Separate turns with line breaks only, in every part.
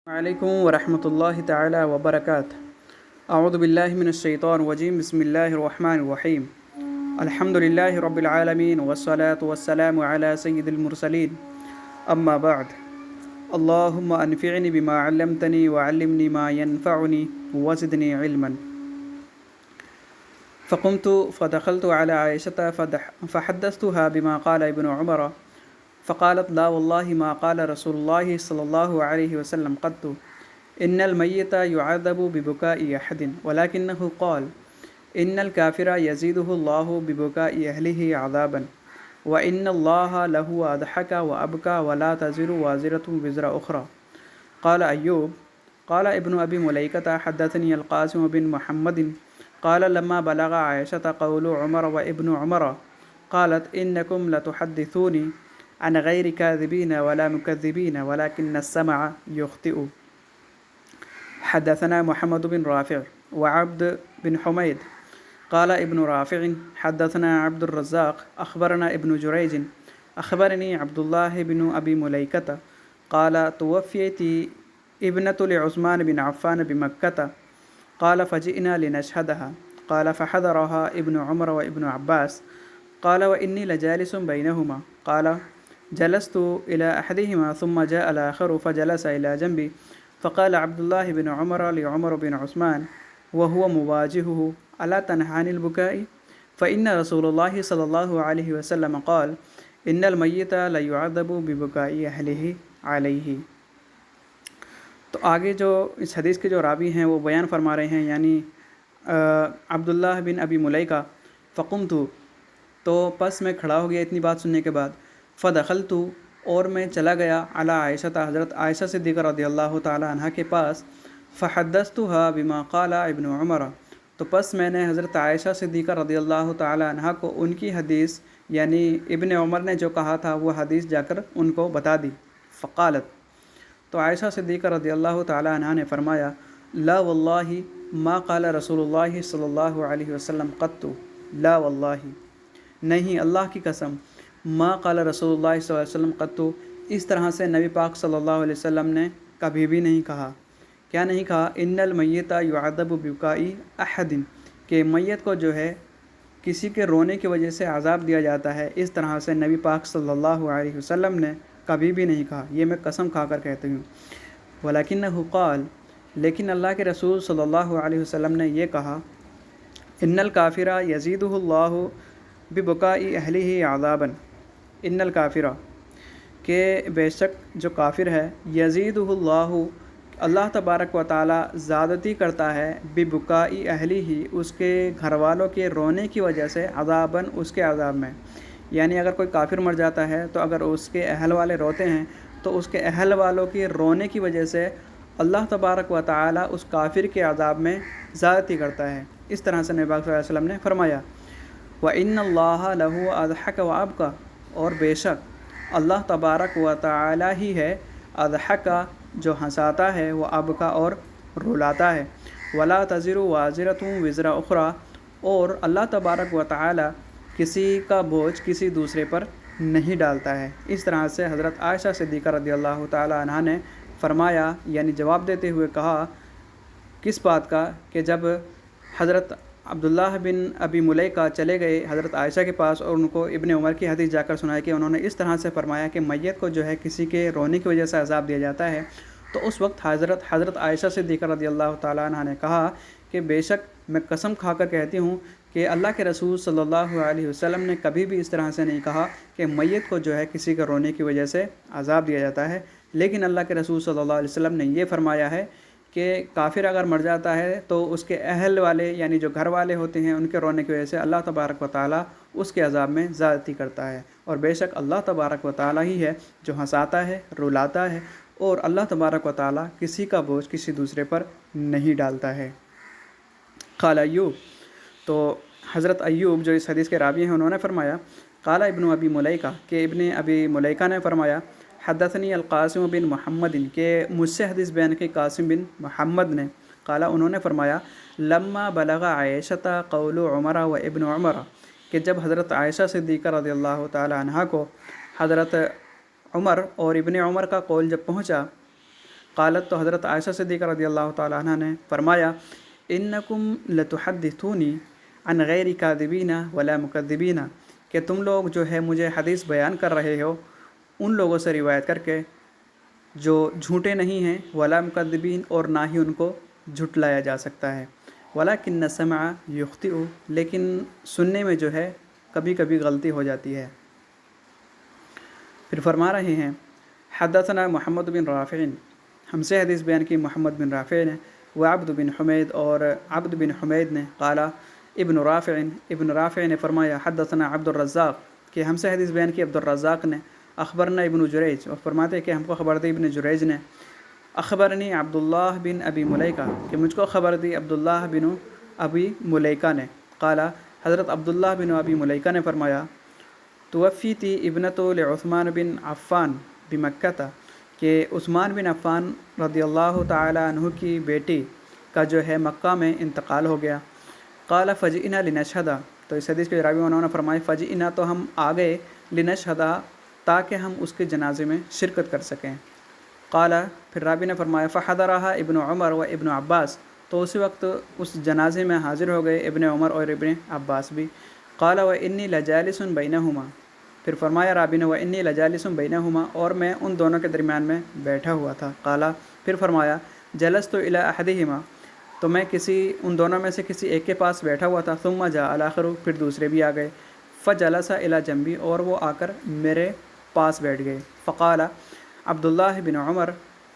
وعلیکم ورحمۃ اللہ تعالی وبرکاتہ۔ اعوذ باللہ من الشیطان الرجیم، بسم اللہ الرحمن الرحیم۔ الحمد للہ رب العالمین والصلاة والسلام علی سید المرسلین، اما بعد۔ اللہم انفعنی بما علمتنی وعلمنی ما ینفعنی وزدنی علما۔ فقمت فدخلت على عائشة فحدثتها بما قال ابن عمر فقالت لا والله ما قال رسول الله صلى الله عليه وسلم قط إن الميت يعذب ببكاء أحد ولكنه قال إن الكافر يزيده الله ببكاء أهله عذابا وإن الله له أضحك وأبكى ولا تزر وازرة وزر أخرى۔ قال أيوب قال ابن أبي مليكة حدثني القاسم بن محمد قال لما بلغ عائشة قول عمر وابن عمر قالت إنكم لتحدثوني عن غير كاذبين ولا مكذبين ولكن السمع يخطئ۔ حدثنا محمد بن رافع وعبد بن حميد قال ابن رافع حدثنا عبد الرزاق أخبرنا ابن جريج أخبرني عبد الله بن أبي مليكة قال توفيت ابنة لعثمان بن عفان بمكة قال فجئنا لنشهدها قال فحضرها ابن عمر وابن عباس قال وإني لجالس بينهما قال جلست إلى أحدهما ثم جاء الآخر فجلس إلى جنبي فقال عبد الله بن عمر لعمر بن عثمان وهو مواجهه ألا تنهى عن البكاء فإن رسول الله صلى الله عليه وسلم قال إن الميت ليعذب ببكاء أهله عليه۔ تو آگے جو اس حدیث کے جو راوی ہیں وہ بیان فرما رہے ہیں، یعنی عبداللہ بن ابی ملیکہ فقمت، تو پس میں کھڑا ہو گیا اتنی بات سننے کے بعد، فدخلت، اور میں چلا گیا، علی عائشہ، حضرت عائشہ صدیقہ رضی اللہ تعالی عنہ کے پاس، فحدثتها بما قال ابن عمر، تو پس میں نے حضرت عائشہ صدیقہ رضی اللہ تعالی عنہ کو ان کی حدیث، یعنی ابن عمر نے جو کہا تھا وہ حدیث جا کر ان کو بتا دی۔ فقالت، تو عائشہ صدیقہ رضی اللہ تعالی عنہ نے فرمایا لا واللہ ما قال رسول اللہ صلی اللہ علیہ وسلم قط، لا واللہ، نہیں اللہ کی قسم، ما قال رسول اللہ صلی اللہ علیہ وسلم قط، اس طرح سے نبی پاک صلی اللہ علیہ وسلم نے کبھی بھی نہیں کہا۔ کیا نہیں کہا؟ ان المیت یعذب ببکاء احد، کہ میت کو جو ہے کسی کے رونے کی وجہ سے عذاب دیا جاتا ہے، اس طرح سے نبی پاک صلی اللہ علیہ وسلم نے کبھی بھی نہیں کہا، یہ میں قسم کھا کر کہتی ہوں۔ ولکنہ قال، لیکن اللہ کے رسول صلی اللہ علیہ وسلم نے یہ کہا، ان الکافر یزیدہ اللہ ببکاء اہلہ عذابا، ان الکافر، کہ بے شک جو کافر ہے، یزیدہ اللہ، اللہ تبارک و تعالی زیادتی کرتا ہے، ببکاء اہلہ، اس کے گھر والوں کے رونے کی وجہ سے، عذاباً، اس کے عذاب میں، یعنی اگر کوئی کافر مر جاتا ہے تو اگر اس کے اہل والے روتے ہیں تو اس کے اہل والوں کے رونے کی وجہ سے اللہ تبارک و تعالی اس کافر کے عذاب میں زیادتی کرتا ہے۔ اس طرح سے نبی پاک صلی اللہ علیہ وسلم نے فرمایا، وَإِنَّ اللَّهَ لَهُ أَضْحَكَ وَأَبْكَى، اور بے شک اللہ تبارک و تعالی ہی ہے اضحک، جو ہنساتا ہے، وہ ابکا، اور رلاتا ہے، وَلَا تَزِرُ وَازِرَةٌ وِزْرَ أُخْرَى، اور اللہ تبارک و تعالی کسی کا بوجھ کسی دوسرے پر نہیں ڈالتا ہے۔ اس طرح سے حضرت عائشہ صدیقہ رضی اللہ تعالی عنہ نے فرمایا، یعنی جواب دیتے ہوئے کہا، کس بات کا؟ کہ جب حضرت عبداللہ بن ابی ملیکہ چلے گئے حضرت عائشہ کے پاس اور ان کو ابن عمر کی حدیث جا کر سنائی کہ انہوں نے اس طرح سے فرمایا کہ میت کو جو ہے کسی کے رونے کی وجہ سے عذاب دیا جاتا ہے، تو اس وقت حضرت عائشہ صدیقہ رضی اللہ تعالیٰ عنہ نے کہا کہ بے شک میں قسم کھا کر کہتی ہوں کہ اللہ کے رسول صلی اللہ علیہ وسلم نے کبھی بھی اس طرح سے نہیں کہا کہ میت کو جو ہے کسی کے رونے کی وجہ سے عذاب دیا جاتا ہے، لیکن اللہ کے رسول صلی اللہ علیہ وسلم نے یہ فرمایا ہے کہ کافر اگر مر جاتا ہے تو اس کے اہل والے، یعنی جو گھر والے ہوتے ہیں، ان کے رونے کی وجہ سے اللہ تبارک و تعالیٰ اس کے عذاب میں زیادتی کرتا ہے، اور بے شک اللہ تبارک و تعالیٰ ہی ہے جو ہنساتا ہے، رلاتا ہے، اور اللہ تبارک و تعالیٰ کسی کا بوجھ کسی دوسرے پر نہیں ڈالتا ہے۔ قال ایوب، تو حضرت ایوب جو اس حدیث کے راوی ہیں انہوں نے فرمایا، قال ابن ابی ملیکہ، کہ ابن ابی ملیکہ نے فرمایا، حدثنی القاسم بن محمد، کہ مجھ سے حدیث بیان کی قاسم بن محمد نے، قال، انہوں نے فرمایا، لما بلغ عائشہ قول عمر و ابن عمر، کہ جب حضرت عائشہ صدیقہ رضی اللہ تعالی عنہ کو حضرت عمر اور ابن عمر کا قول جب پہنچا، قالت تو حضرت عائشہ صدیقہ رضی اللہ تعالیٰ عنہ نے فرمایا انکم لتحدثونی عن غیر کاذبین ولا مکذبین، کہ تم لوگ جو ہے مجھے حدیث بیان کر رہے ہو ان لوگوں سے روایت کر کے جو جھوٹے نہیں ہیں، ولا مکذبین، اور نہ ہی ان کو جھٹلایا جا سکتا ہے، ولکن السمع یخطئ، لیکن سننے میں جو ہے کبھی کبھی غلطی ہو جاتی ہے۔ پھر فرما رہے ہیں حدثنا محمد بن رافع، ہم سے حدیث بیان کی محمد بن رافع نے، وعبد بن حمید، اور عبد بن حمید نے، قال ابن رافع نے فرمایا حدثنا عبد الرزاق، کہ ہم سے حدیث بیان کی عبد الرزاق نے، اخبرنا ابن جریج، اور فرماتے ہیں کہ ہم کو خبر دی ابن جریج نے، اخبرنی عبداللہ بن ابی ملیکہ، کہ مجھ کو خبر دی عبداللہ بن ابی ملیکہ نے، قال، حضرت عبداللہ بن ابی ملیکہ نے فرمایا توفیتی ابنت لعثمان بن عفان بمکہ، کہ عثمان بن عفان رضی اللہ تعالی عنہ کی بیٹی کا جو ہے مکہ میں انتقال ہو گیا۔ قال فجئنا لنشہد، تو اس حدیث کے راوی انہوں نے فرمایا فجئنا، تو ہم آ گئے، لنشہد، تاکہ ہم اس کے جنازے میں شرکت کر سکیں۔ قال، پھر راوی نے فرمایا فحضرہا ابن عمر و ابن عباس، تو اسی وقت اس جنازے میں حاضر ہو گئے ابن عمر اور ابن عباس بھی۔ قال وانی لجالس بینہما، پھر فرمایا راوی نے وانی لجالس بینہما، اور میں ان دونوں کے درمیان میں بیٹھا ہوا تھا۔ قال، پھر فرمایا جلست الی احدہما، تو میں ان دونوں میں سے کسی ایک کے پاس بیٹھا ہوا تھا، ثم جاء الاخر، پھر دوسرے بھی آ گئے، فجلس الی جنبی، اور وہ آ کر میرے پاس بیٹھ گئے۔ فقال عبداللہ بن عمر،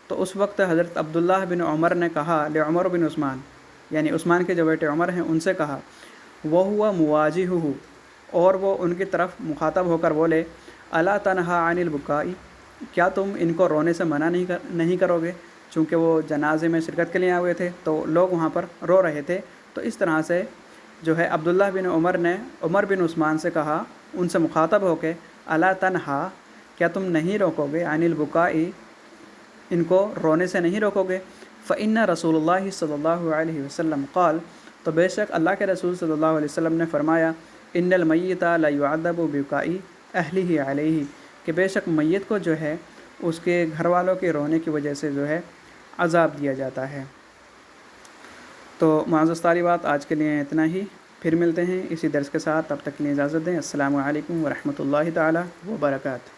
تو اس وقت حضرت عبداللہ بن عمر نے کہا لعمر بن عثمان، یعنی عثمان کے جو بیٹے عمر ہیں ان سے کہا، وہو مواجہہ، اور وہ ان کی طرف مخاطب ہو کر بولے، الا تنہا عن البکاء، کیا تم ان کو رونے سے منع نہیں کرو گے؟ چونکہ وہ جنازے میں شرکت کے لیے آئے ہوئے تھے تو لوگ وہاں پر رو رہے تھے، تو اس طرح سے جو ہے عبداللہ بن عمر نے عمر بن عثمان سے کہا، ان سے مخاطب ہو کے، الا تنہا، کیا تم نہیں روکو گے، عن البکاء، ان کو رونے سے نہیں روکو گے؟ فإن رسول اللہ صلی اللہ علیہ وسلم قال، تو بے شک اللہ کے رسول صلی اللہ علیہ وسلم نے فرمایا، ان المیت لا یعذب ببکاء اہلہ علیہ، کہ بے شک میت کو جو ہے اس کے گھر والوں کے رونے کی وجہ سے جو ہے عذاب دیا جاتا ہے۔ تو معزز طالبات، آج کے لیے اتنا ہی، پھر ملتے ہیں اسی درس کے ساتھ، تب تک کے لیے اجازت دیں۔ السلام علیکم ورحمۃ اللہ تعالی وبرکاتہ۔